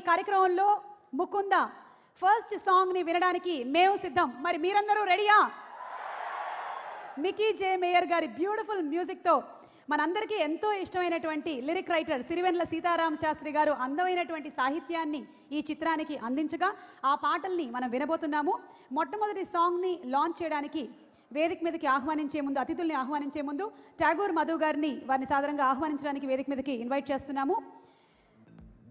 కార్యక్రమంలో ముకుంద ఫస్ట్ సాంగ్ని వినడానికి మేము సిద్ధం. మరి మీరందరూ రెడీయా? మికీ జే మేయర్ గారి బ్యూటిఫుల్ మ్యూజిక్తో మనందరికీ ఎంతో ఇష్టమైనటువంటి లిరిక్ రైటర్ సిరివెన్నెల సీతారామ శాస్త్రి గారు అందమైనటువంటి సాహిత్యాన్ని ఈ చిత్రానికి అందించగా ఆ పాటల్ని మనం వినబోతున్నాము. మొట్టమొదటి సాంగ్ని లాంచ్ చేయడానికి వేదిక మీదకి ఆహ్వానించే ముందు, అతిథుల్ని ఆహ్వానించే ముందు ఠాగూర్ మధు గారిని వారిని సాధారణంగా ఆహ్వానించడానికి వేదిక మీదకి ఇన్వైట్ చేస్తున్నాము.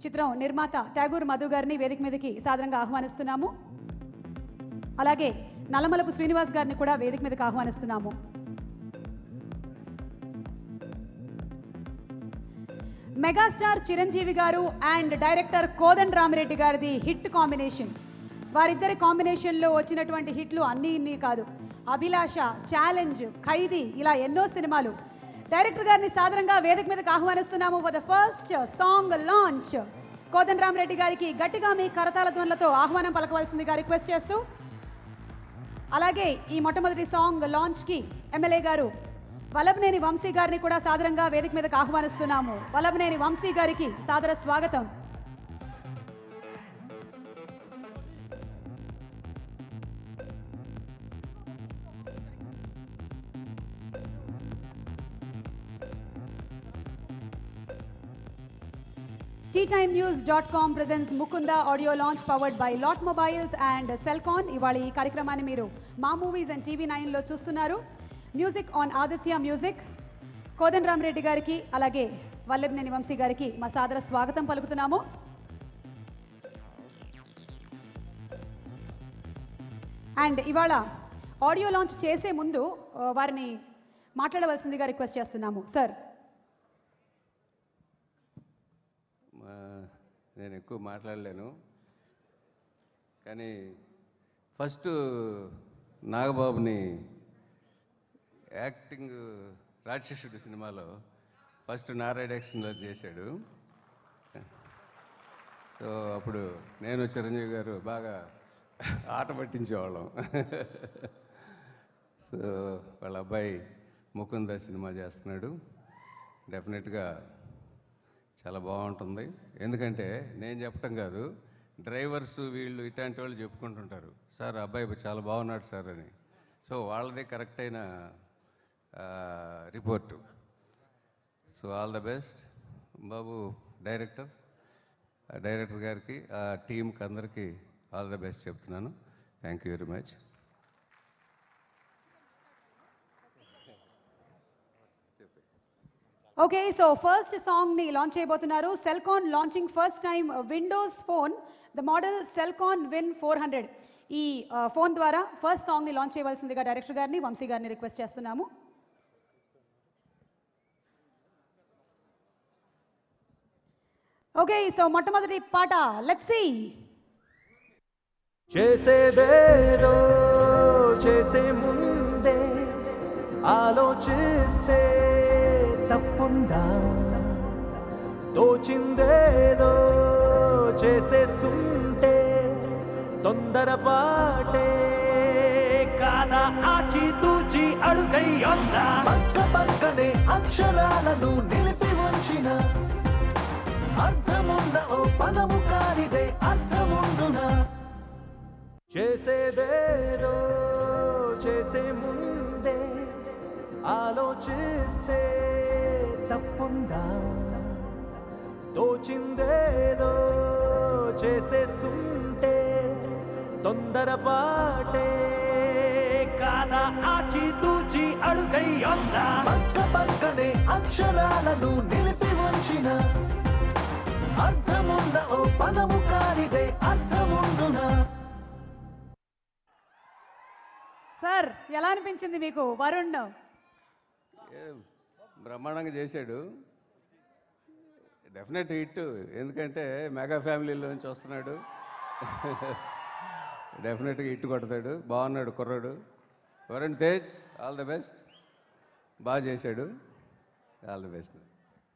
చిత్రం నిర్మాత ఠాగూర్ మధు గారిని వేదిక మీదకి సాధారణంగా ఆహ్వానిస్తున్నాము. అలాగే నల్లమలపు శ్రీనివాస్ గారిని కూడా వేదిక మీదకి ఆహ్వానిస్తున్నాము. మెగాస్టార్ చిరంజీవి గారు అండ్ డైరెక్టర్ కోదండరామిరెడ్డి గారిది హిట్ కాంబినేషన్. వారిద్దరి కాంబినేషన్లో వచ్చినటువంటి హిట్లు అన్నీ ఇన్ని కాదు. అభిలాష, ఛాలెంజ్, ఖైదీ, ఇలా ఎన్నో సినిమాలు. డైరెక్టర్ గారిని సాధారణంగా వేదిక మీదకి ఆహ్వానిస్తున్నాము for the first song launch. Kodandarami Reddy గారికి గట్టిగా మీ కరతాళ ధ్వనులతో ఆహ్వానం పలకవలసిందిగా రిక్వెస్ట్ చేస్తూ, అలాగే ఈ మొట్టమొదటి సాంగ్ లాంచ్కి ఎమ్మెల్యే గారు వల్లభనేని వంశీ గారిని కూడా సాదరంగా వేదిక మీదకి ఆహ్వానిస్తున్నాము. వల్లభనేని వంశీ గారికి సాదర స్వాగతం. TeaTimeNews.com presents Mukunda audio launch powered by Lot Mobiles and Cellcon. ఇవాళ ఈ కార్యక్రమాన్ని మీరు మా మూవీస్ అండ్ TV9లో చూస్తున్నారు. Music on Aditya Music. Kodandarami Reddy గారికి అలాగే వల్లభనేని వంశీ గారికి మా సాదర స్వాగతం పలుకుతున్నాము. అండ్ ఇవాళ ఆడియో లాంచ్ చేసే ముందు వారిని మాట్లాడవలసిందిగా రిక్వెస్ట్ చేస్తున్నాము. సార్, నేను ఎక్కువ మాట్లాడలేను, కానీ ఫస్ట్ నాగబాబుని యాక్టింగ్ రాక్షసుడు సినిమాలో ఫస్ట్ నా డైరెక్షన్లో చేశాడు. సో అప్పుడు నేను చిరంజీవి గారు బాగా ఆట పట్టించేవాళ్ళం. సో వాళ్ళ అబ్బాయి ముకుంద సినిమా చేస్తున్నాడు. డెఫినెట్గా చాలా బాగుంటుంది. ఎందుకంటే నేను చెప్పటం కాదు, డ్రైవర్స్ వీళ్ళు ఇట్లాంటి వాళ్ళు చెప్పుకుంటుంటారు, సార్ అబ్బాయి చాలా బాగున్నాడు సార్ అని. సో వాళ్ళదే కరెక్ట్ అయిన report. So all the best Babu. Director గారికి, ఆ టీంకి అందరికీ ఆల్ ద బెస్ట్ చెప్తున్నాను. Thank you very much. Okay, so first సాంగ్ని లాంచ్ చేయబోతున్నారు. Celkon launching first time Windows phone, the model Celkon win 400. ఈ ఫోన్ ద్వారా ఫస్ట్ సాంగ్ని లాంచ్ చేయవలసిందిగా డైరెక్టర్ గారిని, వంశీ గారిని రిక్వెస్ట్ చేస్తున్నాము. ఓకే, సో మొట్టమొదటి పాట లెట్స్ సీ. చేసేదేదో చేసే ముందే ఆలోచిస్తే తప్పుందా? తోచిందేదో చేసేస్తుంటే తొందరపాటే కాదా? ఆచితూచి అడుగై ఉందా? పక్క పక్కనే అక్షరాలను నిలిపి ఉంచిన అర్థమున్న ఓ పదము కానిదే అర్థముండునా? చేసేదేదో చేసే ముందే ఆలోచిస్తే తప్పుందా? తోచిందేదో చేసేస్తుంటే తొందరపాటే కాదా? ఆచితూచి అడుగై ఉందా? పక్క పక్కనే అక్షరాలను నిలిపి ఉంచిన అర్థమున్న ఓ పదము కానిదే అర్థముండునా? సార్, ఎలా అనిపించింది మీకు వరుణ్? బ్రహ్మాండంగా చేశాడు. డెఫినెట్ హిట్, ఎందుకంటే మెగా ఫ్యామిలీలోంచి వస్తున్నాడు. డెఫినెట్గా హిట్ కొడతాడు. బాగున్నాడు కుర్రాడు. Varun Tej, all the best. బాగా చేశాడు. All the best.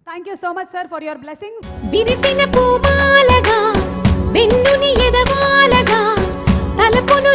Thank you so much sir for your blessings. విరిసిన పూమాలగా వెన్నుని ఎదవాలగా తలపును